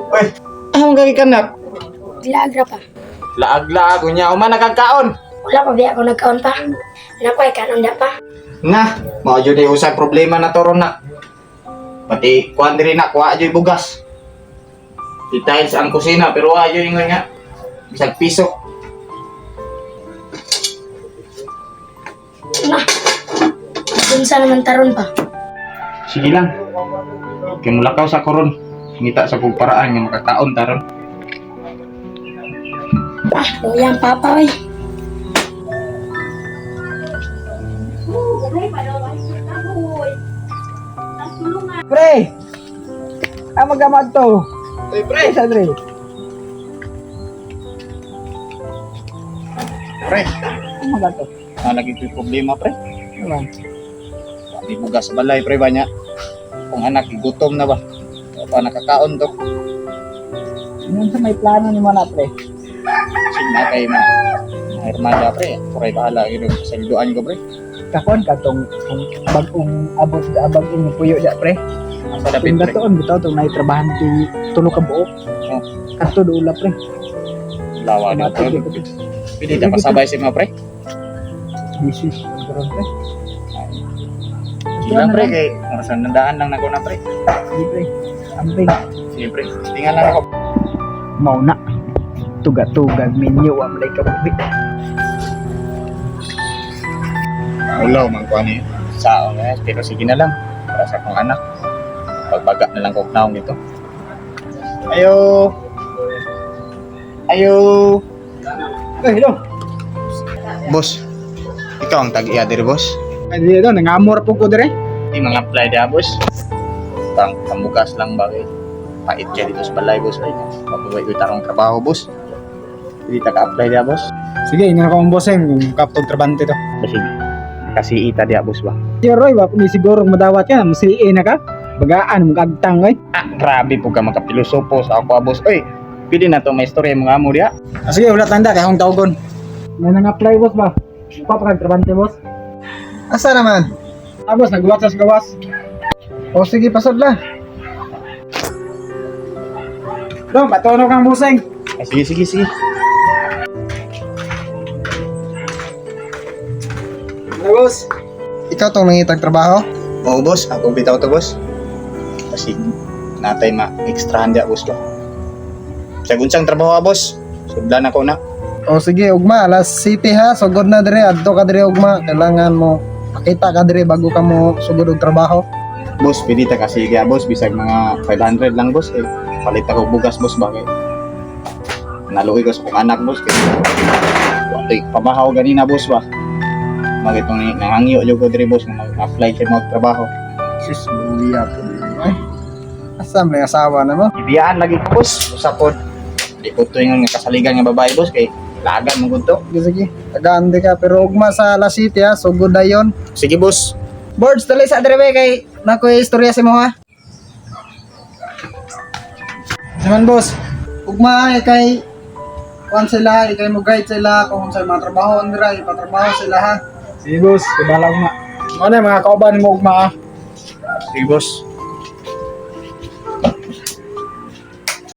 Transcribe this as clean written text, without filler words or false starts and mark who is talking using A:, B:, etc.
A: Uy, ang gagikanak?
B: Lagra pa.
A: Laag-laag, unya, uma nagkagkaon.
B: Wala pa biya ako nagkaon pa. Napay kanon da pa.
A: Nga, mao jud ay usay problema na toron na. Pati kuan diri na kuha jud bugas. Details ang kusina pero ayo ingon nga. Bisag piso.
B: Na. Unsa naman taron pa?
A: Sige lang. Kay mulakaw sa koron. Ngita sa kong paraan nga makakaon taron.
B: Ah, loyang papa oy.
C: Pre! Magamad to.
A: Uy, pre.
C: Isa, Dre.
A: Pre,
C: Magad to.
A: lagi ko'y problema, pre.
C: Ano?
A: Di bugas sa balay, pre, ba niya? Kung anak, gutom na ba? O pa nakakaon to.
C: Yun sa may plano ni mo na, pre.
A: Sige na kay mga hermana, pre. Kuray bahala, yun sa salduan ko, pre.
C: Kakon ka tong bagong abot da bagong puyo da, pre.
A: Ang padapit,
C: Pinda
A: pre.
C: toon bitaw tong naitrabahan ti tulo ka buok.
A: Oh.
C: Kato doon pre.
A: Lawa din, pre. Pwede ka pasabay si mga, pre.
C: Busy. Karon, pre.
A: Sige lang, pre, kay marasan nandaan lang na ko na, pre.
C: Sige, pre. Amping.
A: Sige, pre. Tingnan lang ako.
C: Mau na. Tuga-tugag minyo ang malay kabuhi.
A: Ulaw, man ko ano yun. Sao, pero sige na lang. Para sa akong anak. Pagbaga na lang kong naong nito. Ayo! Ayo!
C: Hello.
A: Boss, ikaw ang tag-iya diri, boss.
C: Ay, dito nangamor po ko dire.
A: Di mga apply dia, boss. Kamugas lang ba kay pait siya dito sa balay, boss. Pagbuhay ko tarong trabaho, boss. Hindi taka-apply dia, boss.
C: Sige, ina ko ang bossing kung kaptog trabante to.
A: Kasi ita dia, boss ba?
C: Si Roy, ba ni siguro madawat ka, musiin na ka. Bagaan mo kagtang oy.
A: Ah, grabe po ka makapilosopo sa ako, boss. Oy, pwede na to may istorya mga amo dia.
C: Sige, ulat tanda kay akong tawgon. Na nang-apply boss ba? Papag trabante boss.
D: Asa naman?
C: Boss, naggawas sa gawas.
D: O sige, pasod na.
C: Dong, patuno kang buseng.
A: Ay, sige.
C: Ano boss?
D: Ikaw tong nangitag trabaho?
A: Oo, boss. Ako bitaw to, boss. Kasi natay ma-extrahan dia, boss ba? Sa gunsang trabaho, boss. Sudlan ako na.
D: O sige, ugma, alas city ha, sugod na dire, adto ka dire ugma, kailangan mo makita ka dire bago ka mo sugod og trabaho.
A: Boss, pwede ta kasi kaya, boss. Bisag mga 500 lang, boss. Eh, palit ako bugas, boss ba? Kaya naluoy ko sa kong anak, boss. Kaya wato'y pamahaw ganina, boss ba? Magitong nangangyo yung ko dire, boss, na mag-apply siya mag-trabaho.
D: Sis, buwiya ko dire. Ay, asa may asawa na mo?
A: Ibiyaan lagi ko, boss. Usapod. Di ko ito yung kasaligan ng babae, boss. Kay lagan mo gunto.
D: Sige, tagaan di ka, pero ugma sa alas city ha, sugod na yon.
A: Sige, boss.
D: Boards, dali sa dire kay nakoy istorya si mo ha. Naman boss, ugma kay kuan sila, kay mo guide sila kung sa mga trabaho andra, ipatrabaho sila ha.
C: Sige boss, ibalaw nga. Ano mga kauban mo ugma ah.
A: Sige, boss.